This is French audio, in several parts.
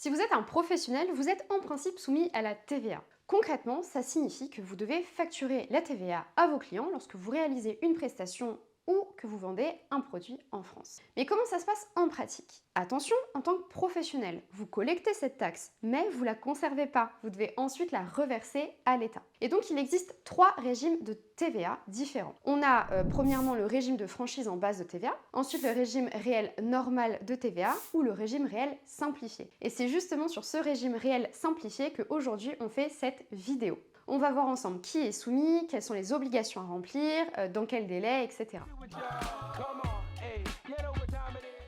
Si vous êtes un professionnel, vous êtes en principe soumis à la TVA. Concrètement, ça signifie que vous devez facturer la TVA à vos clients lorsque vous réalisez une prestation ou que vous vendez un produit en France. Mais comment ça se passe en pratique? Attention, en tant que professionnel, vous collectez cette taxe, mais vous ne la conservez pas. Vous devez ensuite la reverser à l'État. Et donc, il existe 3 régimes de TVA différents. On a premièrement le régime de franchise en base de TVA, ensuite le régime réel normal de TVA ou le régime réel simplifié. Et c'est justement sur ce régime réel simplifié qu'aujourd'hui on fait cette vidéo. On va voir ensemble qui est soumis, quelles sont les obligations à remplir, dans quel délai, etc.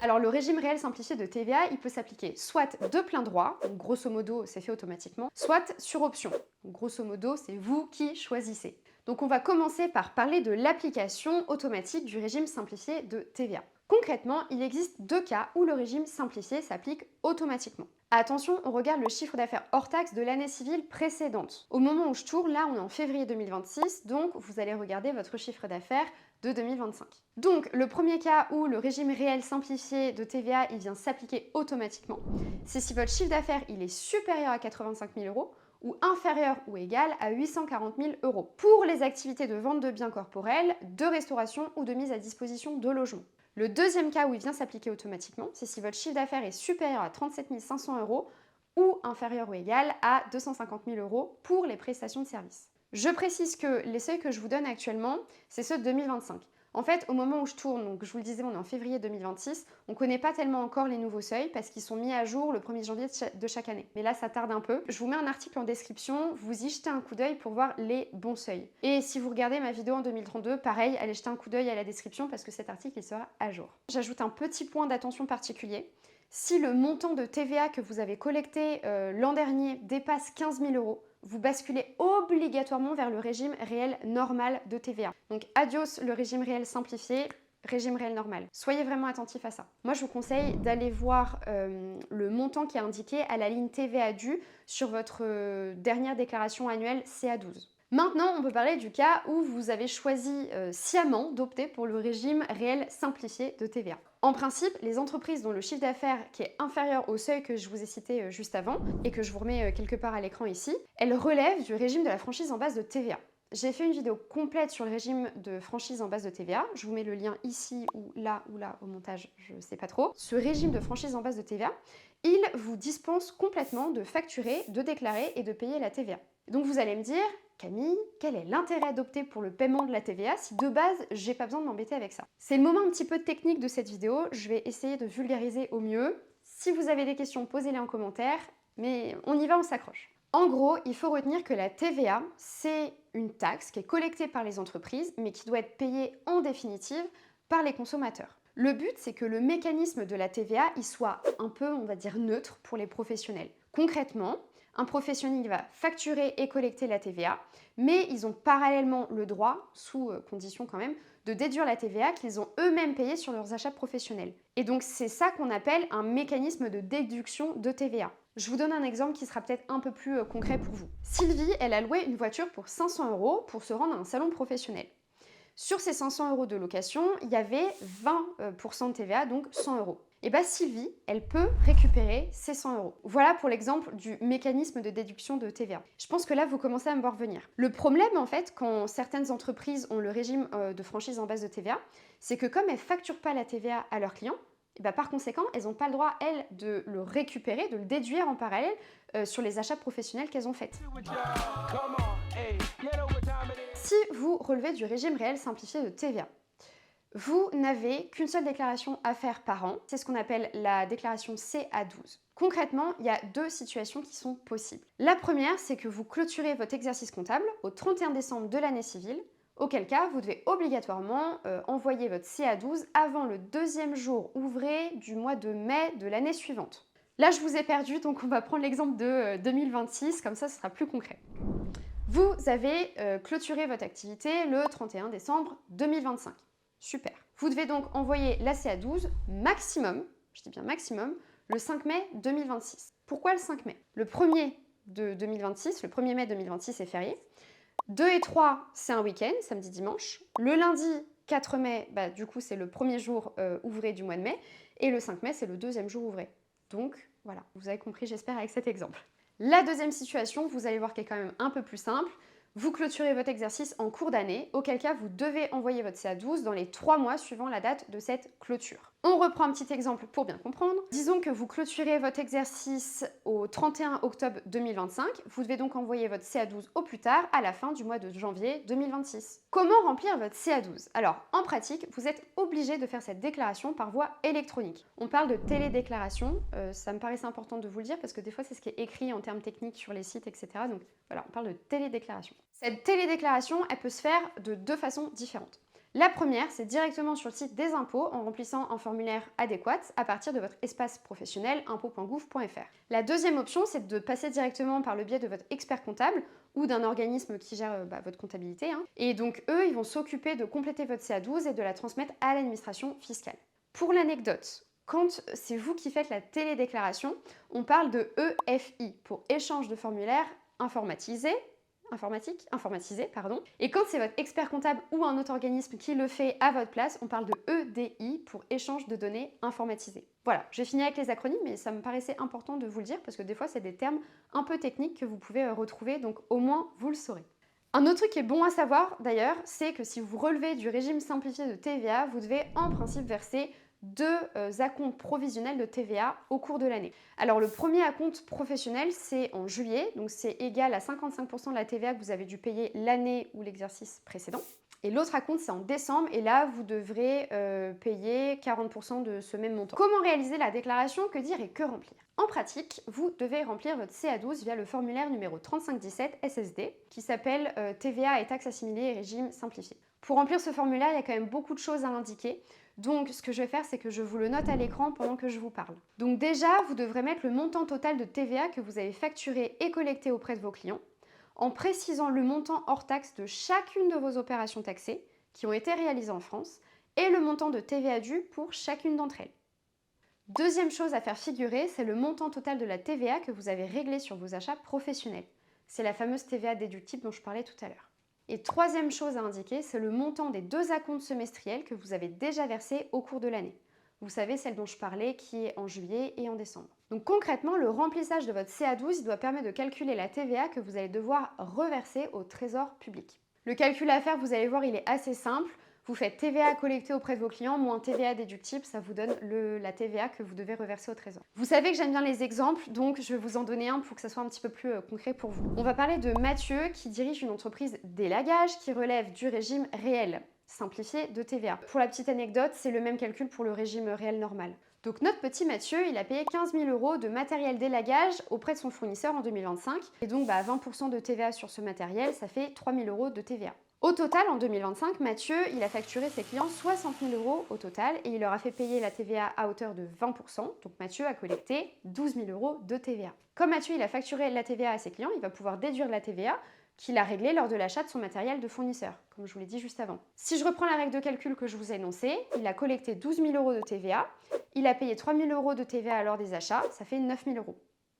Alors le régime réel simplifié de TVA, il peut s'appliquer soit de plein droit, donc grosso modo c'est fait automatiquement, soit sur option, donc grosso modo c'est vous qui choisissez. Donc on va commencer par parler de l'application automatique du régime simplifié de TVA. Concrètement, il existe 2 cas où le régime simplifié s'applique automatiquement. Attention, on regarde le chiffre d'affaires hors taxe de l'année civile précédente. Au moment où je tourne, là on est en février 2026, donc vous allez regarder votre chiffre d'affaires de 2025. Donc le premier cas où le régime réel simplifié de TVA il vient s'appliquer automatiquement, c'est si votre chiffre d'affaires il est supérieur à 85 000 euros ou inférieur ou égal à 840 000 euros pour les activités de vente de biens corporels, de restauration ou de mise à disposition de logements. Le deuxième cas où il vient s'appliquer automatiquement, c'est si votre chiffre d'affaires est supérieur à 37 500 euros ou inférieur ou égal à 250 000 euros pour les prestations de services. Je précise que les seuils que je vous donne actuellement, c'est ceux de 2025. En fait, au moment où je tourne, donc je vous le disais, on est en février 2026, on ne connaît pas tellement encore les nouveaux seuils parce qu'ils sont mis à jour le 1er janvier de chaque année. Mais là, ça tarde un peu. Je vous mets un article en description, vous y jetez un coup d'œil pour voir les bons seuils. Et si vous regardez ma vidéo en 2032, pareil, allez jeter un coup d'œil à la description parce que cet article, il sera à jour. J'ajoute un petit point d'attention particulier. Si le montant de TVA que vous avez collecté l'an dernier dépasse 15 000 euros, vous basculez obligatoirement vers le régime réel normal de TVA. Donc adios le régime réel simplifié, régime réel normal. Soyez vraiment attentifs à ça. Moi, je vous conseille d'aller voir le montant qui est indiqué à la ligne TVA due sur votre dernière déclaration annuelle CA12. Maintenant, on peut parler du cas où vous avez choisi sciemment d'opter pour le régime réel simplifié de TVA. En principe, les entreprises dont le chiffre d'affaires qui est inférieur au seuil que je vous ai cité juste avant et que je vous remets quelque part à l'écran ici, elles relèvent du régime de la franchise en base de TVA. J'ai fait une vidéo complète sur le régime de franchise en base de TVA. Je vous mets le lien ici ou là au montage, je ne sais pas trop. Ce régime de franchise en base de TVA, il vous dispense complètement de facturer, de déclarer et de payer la TVA. Donc vous allez me dire, Camille, quel est l'intérêt d'opter pour le paiement de la TVA si de base, j'ai pas besoin de m'embêter avec ça? C'est le moment un petit peu technique de cette vidéo, je vais essayer de vulgariser au mieux. Si vous avez des questions, posez-les en commentaire, mais on y va, on s'accroche. En gros, il faut retenir que la TVA, c'est une taxe qui est collectée par les entreprises, mais qui doit être payée en définitive par les consommateurs. Le but, c'est que le mécanisme de la TVA, il soit un peu, on va dire, neutre pour les professionnels. Concrètement, un professionnel va facturer et collecter la TVA, mais ils ont parallèlement le droit, sous condition quand même, de déduire la TVA qu'ils ont eux-mêmes payée sur leurs achats professionnels. Et donc c'est ça qu'on appelle un mécanisme de déduction de TVA. Je vous donne un exemple qui sera peut-être un peu plus concret pour vous. Sylvie, elle a loué une voiture pour 500 euros pour se rendre à un salon professionnel. Sur ces 500 euros de location, il y avait 20% de TVA, donc 100 euros. Et bien Sylvie, elle peut récupérer ces 100 euros. Voilà pour l'exemple du mécanisme de déduction de TVA. Je pense que là, vous commencez à me voir venir. Le problème, en fait, quand certaines entreprises ont le régime de franchise en base de TVA, c'est que comme elles ne facturent pas la TVA à leurs clients, et bien par conséquent, elles n'ont pas le droit, elles, de le récupérer, de le déduire en parallèle sur les achats professionnels qu'elles ont faits. Si vous relevez du régime réel simplifié de TVA, vous n'avez qu'une seule déclaration à faire par an, c'est ce qu'on appelle la déclaration CA12. Concrètement, il y a 2 situations qui sont possibles. La première, c'est que vous clôturez votre exercice comptable au 31 décembre de l'année civile, auquel cas vous devez obligatoirement envoyer votre CA12 avant le 2e jour ouvré du mois de mai de l'année suivante. Là, je vous ai perdu, donc on va prendre l'exemple de 2026, comme ça ce sera plus concret. Vous avez clôturé votre activité le 31 décembre 2025. Super. Vous devez donc envoyer la CA12 maximum, je dis bien maximum, le 5 mai 2026. Pourquoi le 5 mai? Le 1er de 2026, le 1er mai 2026 est férié. 2 et 3, c'est un week-end, samedi, dimanche. Le lundi 4 mai, du coup, c'est le premier jour ouvré du mois de mai. Et le 5 mai, c'est le 2e jour ouvré. Donc, Voilà, vous avez compris, j'espère, avec cet exemple. La deuxième situation, vous allez voir qu'elle est quand même un peu plus simple. Vous clôturez votre exercice en cours d'année, auquel cas vous devez envoyer votre CA12 dans les 3 mois suivant la date de cette clôture. On reprend un petit exemple pour bien comprendre. Disons que vous clôturez votre exercice au 31 octobre 2025. Vous devez donc envoyer votre CA12 au plus tard à la fin du mois de janvier 2026. Comment remplir votre CA12? Alors, en pratique, vous êtes obligé de faire cette déclaration par voie électronique. On parle de télédéclaration. Ça me paraissait important de vous le dire parce que des fois, c'est ce qui est écrit en termes techniques sur les sites, etc. Donc voilà, on parle de télédéclaration. Cette télédéclaration, elle peut se faire de 2 façons différentes. La première, c'est directement sur le site des impôts en remplissant un formulaire adéquat à partir de votre espace professionnel impôts.gouv.fr. La deuxième option, c'est de passer directement par le biais de votre expert comptable ou d'un organisme qui gère votre comptabilité. Et donc eux, ils vont s'occuper de compléter votre CA12 et de la transmettre à l'administration fiscale. Pour l'anecdote, quand c'est vous qui faites la télédéclaration, on parle de EFI pour échange de formulaires informatisé. Et quand c'est votre expert comptable ou un autre organisme qui le fait à votre place, on parle de EDI pour échange de données informatisées. Voilà, j'ai fini avec les acronymes, mais ça me paraissait important de vous le dire parce que des fois, c'est des termes un peu techniques que vous pouvez retrouver, donc au moins, vous le saurez. Un autre truc qui est bon à savoir d'ailleurs, c'est que si vous relevez du régime simplifié de TVA, vous devez en principe verser 2 acomptes provisionnels de TVA au cours de l'année. Alors le premier acompte professionnel, c'est en juillet, donc c'est égal à 55% de la TVA que vous avez dû payer l'année ou l'exercice précédent. Et l'autre acompte, c'est en décembre, et là, vous devrez payer 40% de ce même montant. Comment réaliser la déclaration? Que dire et que remplir? En pratique, vous devez remplir votre CA12 via le formulaire numéro 3517 SSD, qui s'appelle TVA et taxes assimilées et régime simplifié. Pour remplir ce formulaire, il y a quand même beaucoup de choses à indiquer. Donc, ce que je vais faire, c'est que je vous le note à l'écran pendant que je vous parle. Donc déjà, vous devrez mettre le montant total de TVA que vous avez facturé et collecté auprès de vos clients, en précisant le montant hors taxe de chacune de vos opérations taxées qui ont été réalisées en France et le montant de TVA dû pour chacune d'entre elles. Deuxième chose à faire figurer, c'est le montant total de la TVA que vous avez réglé sur vos achats professionnels. C'est la fameuse TVA déductible dont je parlais tout à l'heure. Et troisième chose à indiquer, c'est le montant des 2 acomptes semestriels que vous avez déjà versés au cours de l'année. Vous savez, celle dont je parlais qui est en juillet et en décembre. Donc concrètement, le remplissage de votre CA12 doit permettre de calculer la TVA que vous allez devoir reverser au trésor public. Le calcul à faire, vous allez voir, il est assez simple. Vous faites TVA collectée auprès de vos clients moins TVA déductible, ça vous donne la TVA que vous devez reverser au trésor. Vous savez que j'aime bien les exemples, donc je vais vous en donner un pour que ça soit un petit peu plus concret pour vous. On va parler de Mathieu qui dirige une entreprise d'élagage qui relève du régime réel simplifié de TVA. Pour la petite anecdote, c'est le même calcul pour le régime réel normal. Donc notre petit Mathieu, il a payé 15 000 € de matériel d'élagage auprès de son fournisseur en 2025. Et donc 20% de TVA sur ce matériel, ça fait 3 000 € de TVA. Au total, en 2025, Mathieu, il a facturé ses clients 60 000 € au total et il leur a fait payer la TVA à hauteur de 20%. Donc Mathieu a collecté 12 000 € de TVA. Comme Mathieu, il a facturé la TVA à ses clients, il va pouvoir déduire la TVA qu'il a réglée lors de l'achat de son matériel de fournisseur, comme je vous l'ai dit juste avant. Si je reprends la règle de calcul que je vous ai énoncée, il a collecté 12 000 € de TVA, il a payé 3 000 € de TVA lors des achats, ça fait 9 000 €.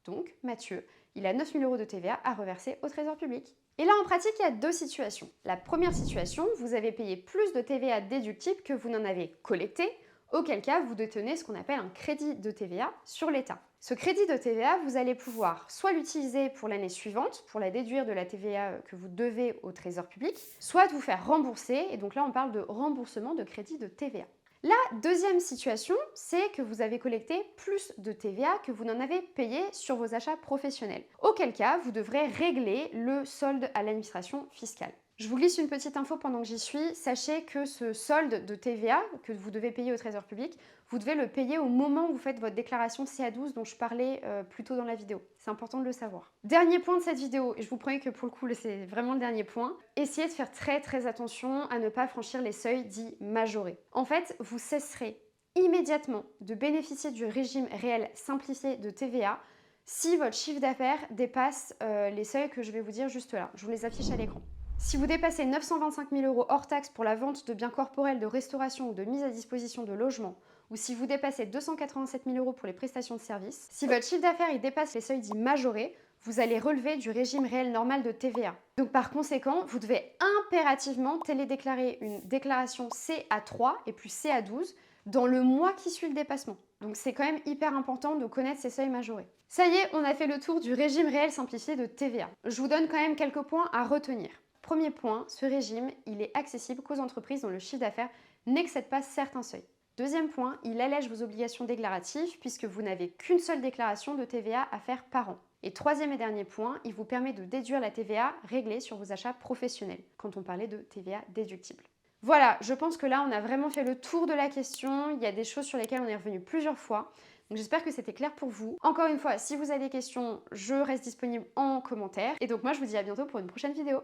Donc Mathieu, il a 9 000 € de TVA à reverser au trésor public. Et là, en pratique, il y a 2 situations. La première situation, vous avez payé plus de TVA déductible que vous n'en avez collecté, auquel cas vous détenez ce qu'on appelle un crédit de TVA sur l'État. Ce crédit de TVA, vous allez pouvoir soit l'utiliser pour l'année suivante, pour la déduire de la TVA que vous devez au trésor public, soit vous faire rembourser, et donc là on parle de remboursement de crédit de TVA. La deuxième situation, c'est que vous avez collecté plus de TVA que vous n'en avez payé sur vos achats professionnels. Auquel cas, vous devrez régler le solde à l'administration fiscale. Je vous glisse une petite info pendant que j'y suis. Sachez que ce solde de TVA que vous devez payer au trésor public, vous devez le payer au moment où vous faites votre déclaration CA12 dont je parlais plus tôt dans la vidéo. C'est important de le savoir. Dernier point de cette vidéo, et je vous promets que pour le coup, c'est vraiment le dernier point, essayez de faire très attention à ne pas franchir les seuils dits majorés. En fait, vous cesserez immédiatement de bénéficier du régime réel simplifié de TVA si votre chiffre d'affaires dépasse les seuils que je vais vous dire juste là. Je vous les affiche à l'écran. Si vous dépassez 925 000 € hors taxe pour la vente de biens corporels, de restauration ou de mise à disposition de logements, ou si vous dépassez 287 000 € pour les prestations de services, si votre chiffre d'affaires dépasse les seuils dits majorés, vous allez relever du régime réel normal de TVA. Donc par conséquent, vous devez impérativement télédéclarer une déclaration CA3 et plus CA12 dans le mois qui suit le dépassement. Donc c'est quand même hyper important de connaître ces seuils majorés. Ça y est, on a fait le tour du régime réel simplifié de TVA. Je vous donne quand même quelques points à retenir. Premier point, ce régime, il est accessible qu'aux entreprises dont le chiffre d'affaires n'excède pas certains seuils. Deuxième point, il allège vos obligations déclaratives puisque vous n'avez qu'une seule déclaration de TVA à faire par an. Et troisième et dernier point, il vous permet de déduire la TVA réglée sur vos achats professionnels, quand on parlait de TVA déductible. Voilà, je pense que là, on a vraiment fait le tour de la question. Il y a des choses sur lesquelles on est revenu plusieurs fois. Donc j'espère que c'était clair pour vous. Encore une fois, si vous avez des questions, je reste disponible en commentaire. Et donc moi, je vous dis à bientôt pour une prochaine vidéo.